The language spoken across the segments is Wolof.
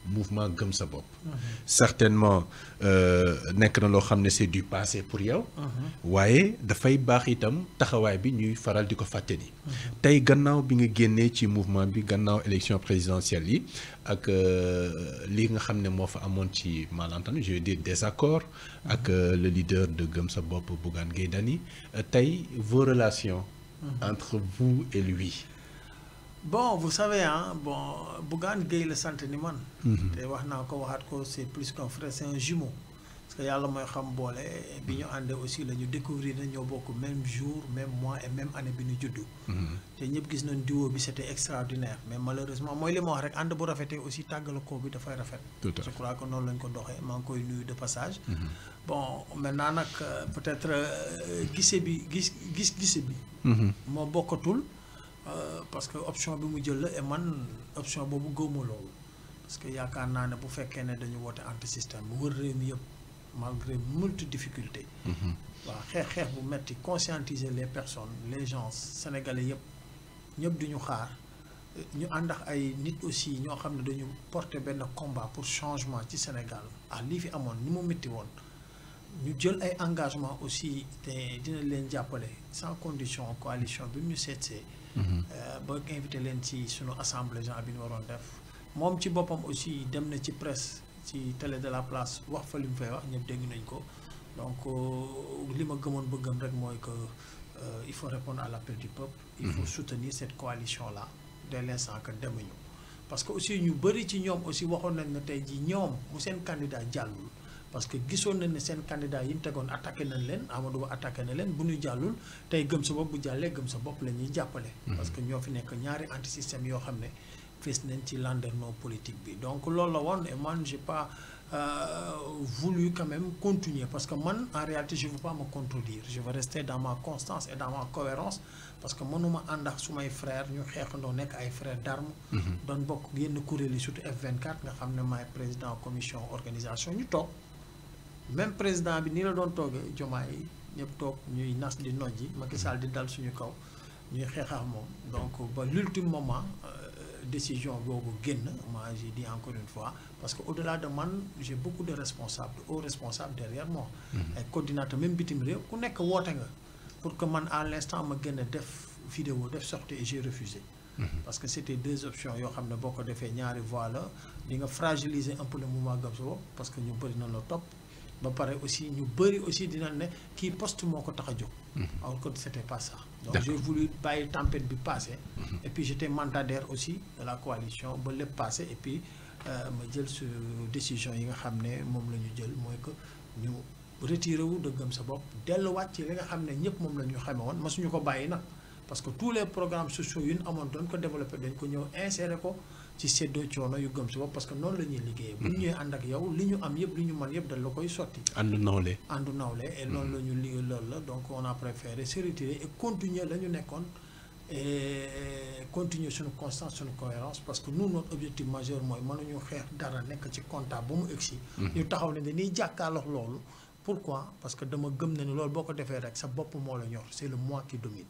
mouvement gëm sa bopp. certainement nekk na loo xam ne c'est du passé pour yow. waaye dafay baax itam taxawaay bi ñuy faral di ko fàttali. tey gannaaw bi nga génnee ci mouvement bi gannaaw élection présidentielle yi ak li nga xam ne moo fa amoon ci malentendu je veux dire désaccord ak le leader de gëm sa bopp Bougane Gueye Dany tey vos relations entre vous et lui. Bon, vous savez, hein, bon, Bougane Gueye le sant ni man. te wax naa ko waxaat ko c'est plus qu'un frère, c'est un jumeau. Parce que yàlla mooy xam boole bi ñu àndee aussi la ñu découvrir na ñoo bokk même jour même mois et même année bi ñu juddu. te ñëpp gis nañ duo bi c'était extraordinaire mais malheureusement mooy li ma wax rek ànd bu rafetee aussi tàggalakoo bi dafay rafet. je crois que noonu lañ ko doxee maa ngi koy nuyu de passage. bon maintenant nag peut-être gise bi gise bi. moo bokkatul. Parce que option bi mu jël la et man option boobu gëwma loolu parce que yaakaar naa ne bu fekkee ne dañu woote anti système bu wër réew mi yëpp malgré multi difficultés. waaw xeex bu metti conscientiser les personnes les gens sénégalais yëpp ñëpp duñu xaar ñu ànd ak ay nit aussi ñoo xam ne dañu porter benn combat pour changement ci Sénégal lii fi amoon ni mu métti woon ñu jël ay engagement aussi te dina leen jàppale sans condition coalition bi ñu seetsee ba invité leen ci sunu assemblée générale bi ñu waroon def moom ci boppam aussi dem na ci presse ci télé de la place wax fa li mu fay wax ñëpp dégg nañ ko donc li ma gëmoon bëggam rek mooy que il faut répondre à l'appel du peuple il faut soutenir cette coalition là dès l'instant que demuñu parce que aussi ñu bëri ci ñoom aussi waxoon nañ ne tey jii ñoom mu seen candidat jàllul parce que gisoon nañ ne seen candidat yi ñu tegoon attaqué nañ leen Amadou Ba attaqué na leen bu ñu jàllul tey gëm sa bopp bu jàllee gëm sa bopp la ñuy jàppale. parce que ñoo fi nekk ñaari anti système yoo xam ne fees nañ ci landerneau politique bi donc loolu la woon et man j'ai pas voulu quand même continuer parce que man en réalité je veux pas me contredire je veux rester dans ma constance et dans ma cohérence parce que mënuma ànd ak sumay frères ñu xeexandoo nekk ay frères d'armes doon bokk yenn kuréel yi surtout F24 nga xam ne maay président commission organisation ñu toog même président bi nii la doon toogee Diomaye yi ñëpp toog ñuy nas di nojji Macky Sall di dal suñu kaw ñuy xeex ak moom donc ba l'ultime moment décision boobu génn moi j'ai dit encore une fois parce que au-delà de man j'ai beaucoup de responsables de hauts responsables derrière moi ay coordinateurs même bitim réew ku nekk woote nga pour que man à l'instant ma gën a def vidéo def sortie et j'ai refusé parce que c'était deux options yoo xam ne boo ko defee ñaari voies la di nga fragiliser un peu le mouvement gëm sa bopp parce que ñu bëri na la topp ba pare aussi ñu bëri aussi dina ne kii poste moo ko tax a jóg alors que c'était pas ça donc j'ai voulu bàyyi tempête bi passer et puis j'étais mandataire aussi de la coalition ba lépp passé et puis ma jël su décision yi nga xam ne moom la ñu jël mooy que ñu retiré wu de gëm sa bopp delluwaat ci li nga xam ne ñëpp moom la ñu xame woon masuñu ko bàyyi nag parce que tous les programmes sociaux yu ñu amoon doon ko développé dañ ko ñëw insérer ko ci seddoo coono yu gëm si bopp parce que noonu la ñuy liggéeyee bu ñu ñëwee ànd ak yow li ñu am yëpp li ñu mën yëpp dañ la koy sotti àndu nawle et loolu la ñu liggéey loolu la donc on a préféré se retirer et continuer la ñu nekkoon et continuer suñu constance suñu cohérence parce que nous notre objectif majeur mooy mënuñu xeex dara nekk ci comptable ba mu egsi ñu taxaw ne dañuy jàkkaarloo loolu pourquoi parce que dama gëm ne ni loolu boo ko defee rek sa bopp moo la ñor c'est le moi qui domine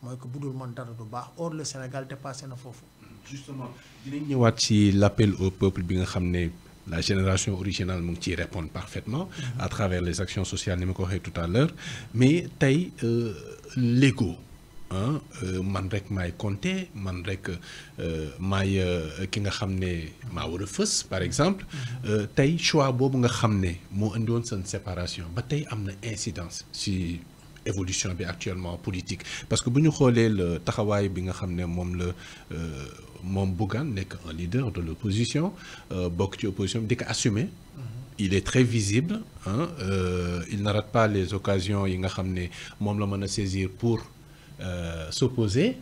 mooy que bu dul man dara du baax or le Sénégal dépassé na foofu justement dinañ ñëwaat ci l'appel au peuple bi nga xam ne la génération originale mu ngi ciy répondre parfaitement à travers les actions sociales ni ma ko waxee tout à l'heure mais tey l'ego man rek maay compter man rek maay ki nga xam ne maa war a fës par exemple tey choix boobu nga xam ne moo indi woon seen séparation ba tey am na incidence ci évolution bi actuellement politique parce que bu ñu xoolee le taxawaay bi nga xam ne moom la moom Bougane nekk un leader de l'opposition bokk ci opposition bi di ko assumer il est très visible il ne rate pas les occasions yi nga xam ne moom la mën a saisir pour s'opposer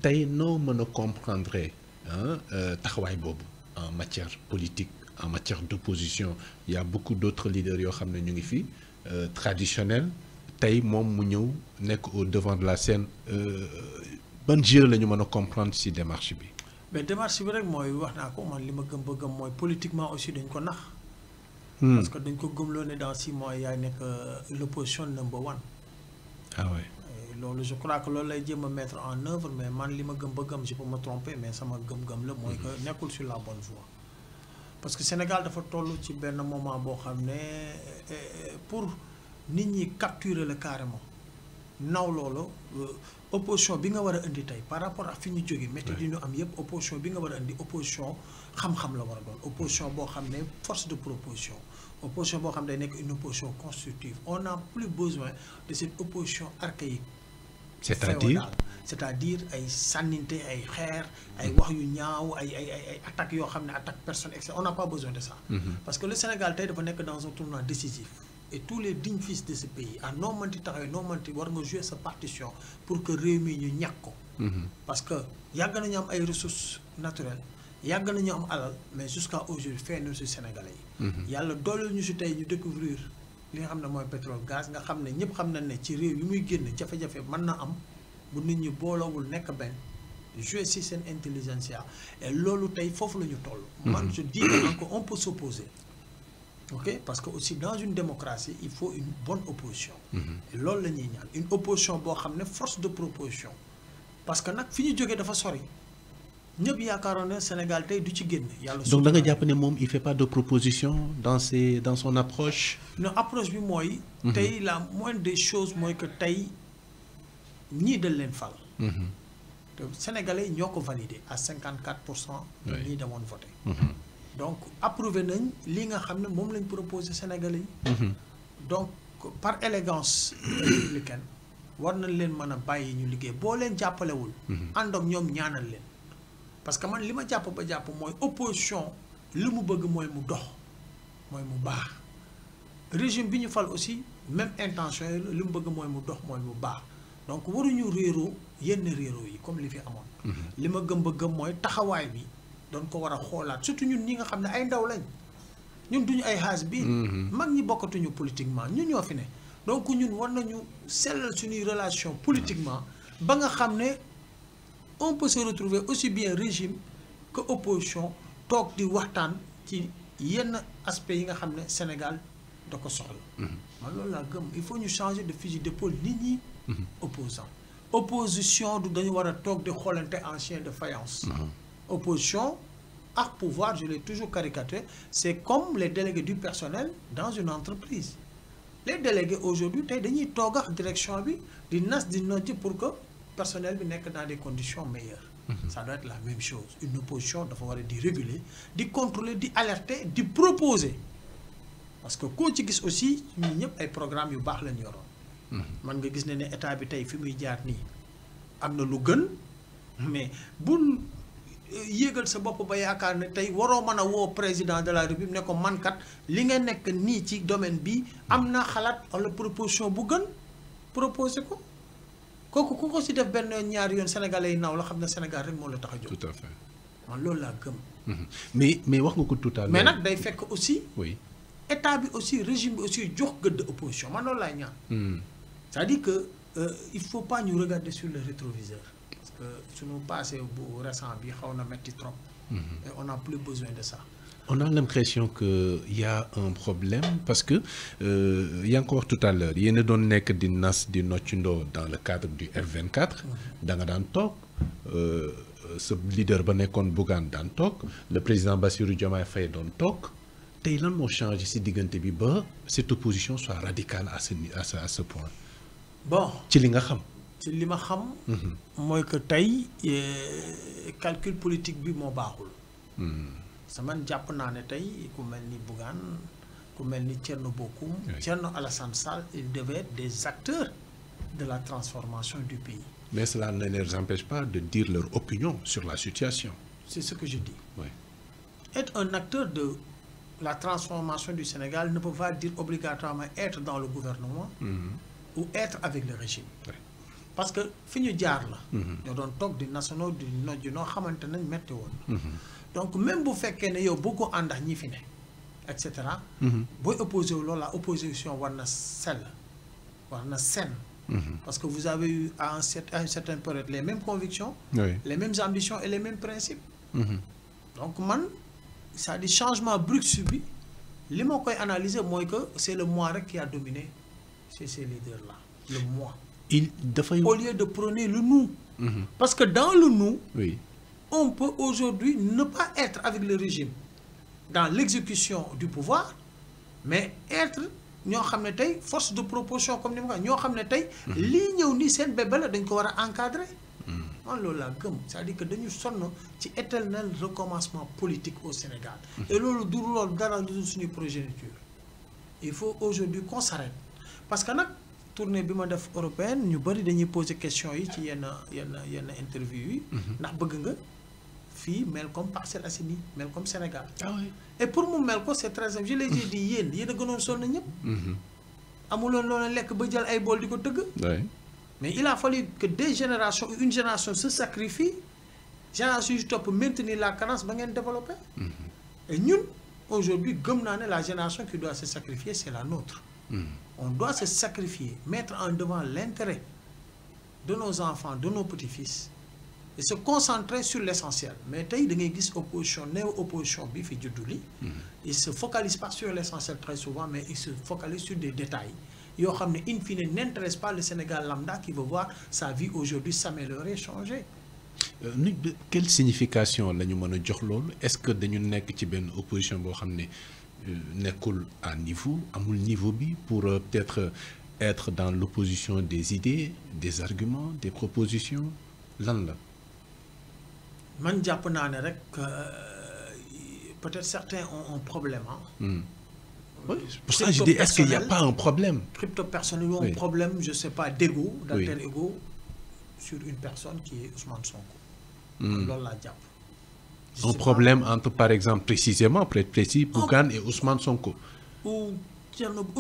tey noo mën a comprendre taxawaay boobu en matière politique en matière d'opposition il y a beaucoup d'autres leaders yoo xam ne ñu ngi fi traditionnels tey moom mu ñëw nekk au devant de la scène ban jeu la ñu mën a comprendre ci démarche bi. mais démarche bi rek mooy wax naa ko man li ma gëm ba gëm mooy politiquement aussi dañ ko nax. parce que dañ ko gëmloo ne dans 6 mois yaay nekk l'opposition number one. ah ouais. loolu je crois que loolu lay jéem a mettre en œuvre mais man li ma gëm ba gëm je peux me tromper mais sama gëm-gëm la mooy que nekkul sur la bonne voie. parce que Sénégal dafa toll ci benn moment boo xam ne pour nit ñi capturer le carrément naw loolu opposition bi nga war a indi tey par rapport ak fi ñu jógee méthode yi ñu am yëpp opposition bi nga war a indi opposition xam-xam la war a doon opposition boo xam ne force de proposition opposition boo xam ne day nekk une opposition constructive on n'a plus besoin de cette opposition archaïque c'est-à-dire ay sànninte ay xeer ay wax yu ñaaw ay attaques yoo xam ne attaque personne etc on n'a pas besoin de ça parce que le Sénégal tey dafa nekk dans un tournant décisif et tous les dignes fils de ce pays à noo manti taxawee noo manti war nga jouer sa partition pour que réew mi ñu ñàkk ko parce que yàgg nañu am ay ressources naturelles yàgg nañu am alal mais jusqu'à aujourd'hui fee na si Sénégalais yi yàlla dooleel ñu si tey ñu découvrir li nga xam ne mooy pétrole gaz nga xam ne ñëpp xam nañ ne ci réew yi muy génn jafe-jafe mën na am bu nit ñi boolowul nekk benn jouer si seen intelligentsia et loolu tey foofu la ñu toll man je dis que on peut s'opposer ok parce que aussi dans une démocratie il faut une bonne opposition et loolu la ñuy ñaan une opposition boo xam ne force de proposition parce que nag fi ñu jógee dafa sori ñëpp yaakaaroon ne Sénégal tey du ci génn yàlla donc da nga jàpp ne moom il fait pas de proposition dans son approche non approche bi mooy tey la moindre des choses mooy que tey ñii dañ leen fal te Sénégalais ñoo ko validé à 54% ñii demoon voté donc approuvé nañ li nga xam ne moom lañ proposé Sénégalais yi donc par élégance républicaine war nañ leen mën a bàyyi ñu liggéey boo leen jàppalewul ànd ak ñoom ñaanal leen parce que man li ma jàpp ba jàpp mooy opposition li mu bëgg mooy mu dox mooy mu baax régime bi ñu fal aussi même intention yi li mu bëgg mooy mu dox mooy mu baax donc waruñu réeroo yenn réeroo yi comme li fi amoon li ma gëm ba gëm mooy taxawaay bi doon ko war a xoolaat surtout ñun ñi nga xam ne ay ndaw lañ ñun duñu ay xaas bi mag ñi bokkatuñu politiquement ñun ñoo fi ne donc ñun war nañu sellal suñuy relation politiquement ba nga xam ne on peut se retrouver aussi bien régime que opposition toog di waxtaan ci yenn aspects yi nga xam ne Sénégal da ko soxla man loolu laa gëm il faut ñu changer de fusil d'épaule nit ñi opposant opposition du dañu war a toog di xoolante en chien de faïence opposition ak pouvoir je l'ai toujours caricaturé c'est comme les délégués du personnel dans une entreprise les délégués aujourd'hui tey dañuy toog ak direction bi di nas di nocci pour que personnel bi nekk dans des conditions meilleures ça doit être la même chose une opposition dafa war a di réguler di contrôler di alerter di proposer parce que koo ci gis aussi ñun ñëpp ay programmes yu baax lañu yoroon man nga gis ne état bi tey fi muy jaar nii am na lu gën mais bul yéegal sa bopp ba yaakaar ne tey waroo mën a woo président de la République ne ko man kat li nga nekk nii ci domaine bi am na xalaat wala proposition bu gën proposé ko kooku ku ko si def benn ñaari yoon sénégalais yi naaw la xam ne Sénégal rek moo la tax a jóg. tout à fait man loolu laa gëm. mais wax nga ko tout à l'heure mais nag day fekk aussi. oui état bi aussi régime bi aussi jox gëdd opposition man loolu laay ñaan. c'est-à-dire que il faut pas ñu regarder sur le rétroviseur. parce que suñu passé bu récent bi xaw na metti trop. et on n'a plus besoin de ça. On a l'impression qu'il y a un problème parce que, il y a encore tout à l'heure, il y a une nek di nas di nocindo dans le cadre du F24, dans un talk, ce leader ba nekkoon Bougane daan toog, le président Bassirou Diomaye Faye doon toog, tey lan moo changé ci diggante bi ba cette opposition soit radicale à ce point. Bon, ci li nga xam. ci li ma xam. mooy que tey calcul politique bi moo baaxul. man jàpp naa ne tey ku mel ni Bougane ku mel ni Thierno Bocoum Thierno Alassane Sall ils devaient être des acteurs de la transformation du pays. Mais cela ne les empêche pas de dire leur opinion sur la situation. C'est ce que je dis. Oui. Être un acteur de la transformation du Sénégal ne peut pas dire obligatoirement être dans le gouvernement ou être avec le régime. Oui. Parce que fi ñu jaar la. ñoo doon toog di nationaux di noj noo xamante nañ metti woon. donc même bu fekkee ne yow bëggoo ànd ak ñi fi ne et cetera. booy opposé wu loolu la opposition war na sell war na senn. parce que vous avez eu à une certaine période les mêmes convictions. Oui. les mêmes ambitions et les mêmes principes. donc man c'est-à-dire changement brusque bi li ma koy analyser mooy que c'est le moi rek qui a dominé chez ces leaders là le moi. au lieu de prôner le nous. parce que dans le nous. Oui. on peut aujourd'hui ne pas être avec le régime dans l'exécution du pouvoir mais être ñoo xam ne tey force de proposition comme ni ma ko ñoo xam ne tey lii ñëw nii seen bébé la dañ ko war a encadrer man loolu laa gëm c'est-à-dire que dañu sonn ci éternel recommencement politique au Sénégal et loolu du loolu dara lu suñu progéniture il faut aujourd'hui qu'on s'arrête parce que nag tournée bi ma def européenne ñu bëri dañuy poser question yi ci yenn interview yi ndax bëgg nga fii mel comme Parcelles Assainies mel comme Sénégal et pour mu mel ko c'est très simple je l'ai dit yéen a gënoon sonn ñëpp amuloon loolu lekk ba jël ay bool di ko tëgg mais il a fallu que des générations une génération se sacrifie génération yu topp maintenir la cadence ba ngeen développer et ñun aujourd'hui gëm naa ne la génération qui doit se sacrifier c'est la nôtre on doit se sacrifier mettre en devant l'intérêt de nos enfants de nos petits-fils et se concentrer sur l'essentiel mais tey da ngay gis opposition néo-opposition bi fi juddu li il se focalise pas sur l'essentiel très souvent mais il se focalise sur des détails yoo xam ne in fine n'intéresse pas le Sénégal lambda qui veut voir sa vie aujourd'hui s'améliorer changer quelle signification la ñu mën a jox loolu est-ce que dañu nekk ci benn opposition boo xam ne nekkul à niveau amul niveau bi pour peut-être être dans l'opposition des idées des arguments des propositions lan la man jàpp naa ne rek peut-être certains ont un problème Oui, pour ça je dis est-ce qu'il n'y a pas un problème crypto-personnel ou un problème je sais pas d'ego d'alter ego sur une personne qui est Ousmane Sonko loolu laa jàpp un problème entre par exemple précisément pour être précis Bougane et Ousmane Sonko ou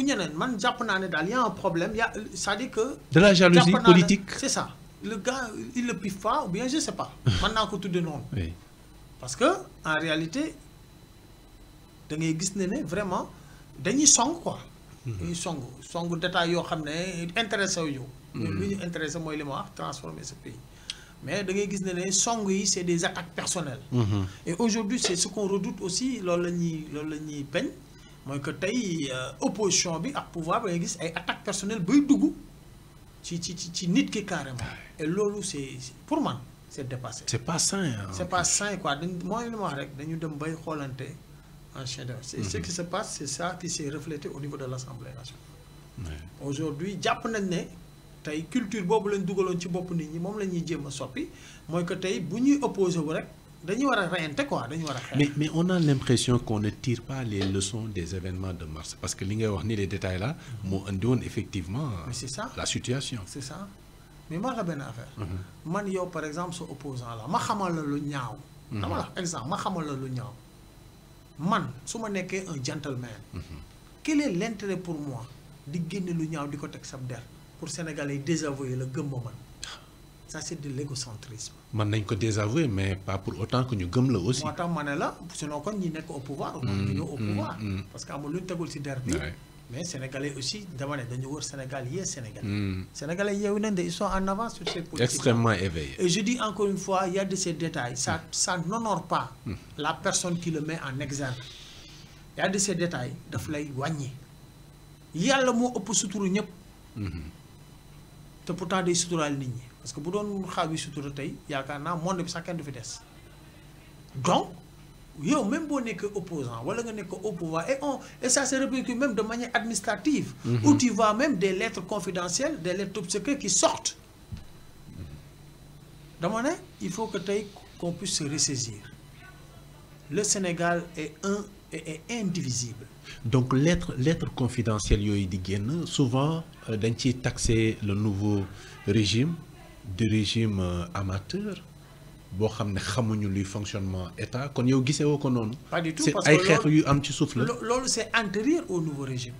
ñeneen man jàpp naa ne daal y a un problème c'est-à-dire que de la jalousie politique c'est ça le gars il le piffe pas ou bien je sais pas man naa ko tudde noonu parce que en réalité da ngay gis ne vraiment dañuy song quoi dañuy song détail yoo xam ne intéressé wu ñu lu ñu intéressé mooy li ma wax transformer ce pays mais da ngay gis ne song yi c'est des attaques personnelles et aujourd'hui c'est ce qu'on redoute aussi loolu la ñuy bañ mooy que tey opposition bi ak pouvoir ba ngay gis ay attaques personnelles bay dugg ci nit ki carrément et loolu c'est pour man c'est dépassé c'est pas sain c'est pas sain quoi mooy li ma wax rek dañu dem bay xoolante en chef d'œuvre c'est ce qui se passe c'est ça qui s'est reflété au niveau de l'Assemblée nationale aujourd'hui jàpp nañ ne tey culture boobu lañ dugaloon ci bopp nit ñi moom la ñuy jéem a soppi mooy que tey bu ñuy opposé wu rek dañuy war a reyante quoi dañu war a xeex mais on a l'impression qu'on ne tire pas les leçons des événements de mars parce que li ngay wax ni les détails là moo indi woon effectivement mais c'est ça la situation c'est ça mais ma la benn affaire man yow par exemple sa opposant la ma xamal la lu ñaaw dama la exemple ma xamal la lu ñaaw man su ma nekkee un gentleman quel est l'intérêt pour moi di génne lu ñaaw di ko teg sab der pour Sénégalais désavouer la gëm ma man ça c'est de l'égocentrisme man nañ ko désavouer mais pas pour autant que ñu gëm la aussi moo tax ma ne la sinon kon ñi nekk au pouvoir ñu ñëw au pouvoir parce que amul lu ñu tegul ci der bi mais Sénégalais aussi dama ne dañu wër Sénégal yee Sénégalais yeewu nañ de ils sont en avance sur ces politiques extrêmement éveillés et je dis encore une fois il y a de ces détails ça n'honore pas la personne qui le met en exergue il y a de ces détails daf lay wàññi yàlla moo ëpp suturu ñëpp te pourtant day suturaal nit ñi parce que bu doon xaaw yi sutura tey yaakaar naa monde bi sax kenn du fi des donc yow même boo nekkee opposant wala nga nekk au pouvoir et ça se répercute même de manière administrative où tu vois même des lettres confidentielles des lettres top secret qui sortent dama ne il faut que tey qu'on puisse se ressaisir le Sénégal est indivisible donc lettres confidentielles yooyu di génn souvent dañ ciy taxer le nouveau régime du régime amateur boo xam ne xamuñu luy fonctionnement état kon yow gisee woo ko noonu. pas du tout c'est parce ay que xeex yu am ci suuf la. loolu c'est antérieur au nouveau régime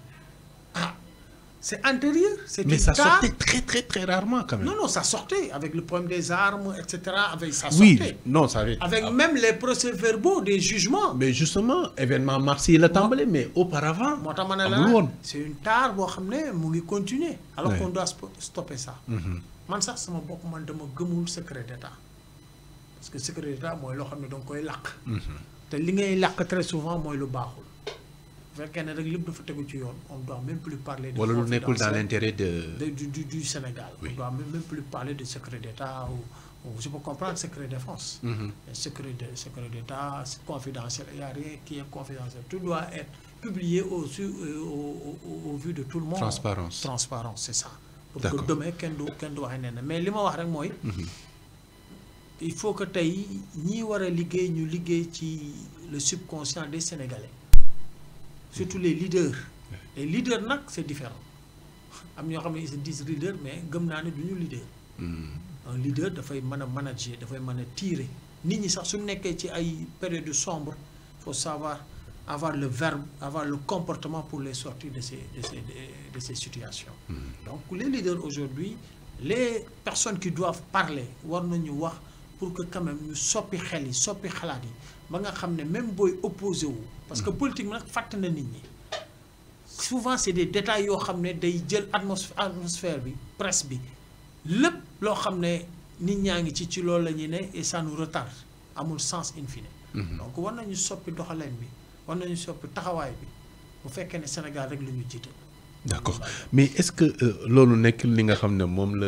c'est antérieur. mais ça sortait très très très rarement quand même. non ça sortait avec le problème des armes etc. avec ça oui sortait. non ça avait. avec même les procès-verbaux des jugements. mais justement événement mars yi la tàmbale mais auparavant. moo tax ma ne amul woon. la c'est une tare boo xam ne mu ngi continuer. alors qu'on doit stopper ça. man sax sama bopp man dama gëmul secret d'état parce que secret d'état mooy loo xam ne danga koy làq. te li ngay làq très souvent mooy lu baaxul. bu fekkee ne rek lépp dafa tegu ci yoon on doit même plus parler de. wala lu nekkul dans l'intérêt du Sénégal. Oui. on doit même plus parler de secret d'état je peux comprendre secret défense. Mais secret d'État, confidentiel, il n'y a rien qui est confidentiel. Tout doit être publié au vu de tout le monde. Transparence. Transparence, c'est ça. Pour que demain, kenn du waxe nenn mais li ma wax rek mooy. Il faut que tey ñi war a liggéey ñu liggéey ci le subconscient des Sénégalais. Surtout les leaders. Les leaders nag c'est différent. am ñoo xam ne ils se disent leader mais gëm naa ne du ñu leader. Un leader dafay mën a manager dafay mën a tirer nit ñi sax su nekkee ci ay période sombre faut savoir avoir le verbe avoir le comportement pour les sortir de ces situations. Donc les leaders aujourd'hui les personnes qui doivent parler war nañu wax pour que quand même ñu soppi xel yi soppi xalaat yi ba nga xam ne même booy opposé wu. parce que politique nag fàtt na nit ñi. Souvent c'est des détails yoo xam ne day jël atmosphère bi presse bi lépp loo xam ne nit ñaa ngi ci loolu la ñuy ne et ça nous retarde amul sens in fine. Donc war nañu soppi doxaleen bi war nañu soppi taxawaay bi bu fekkee ne Sénégal rek la ñu jiital. D'accord mais est-ce que loolu nekk li nga xam ne moom la.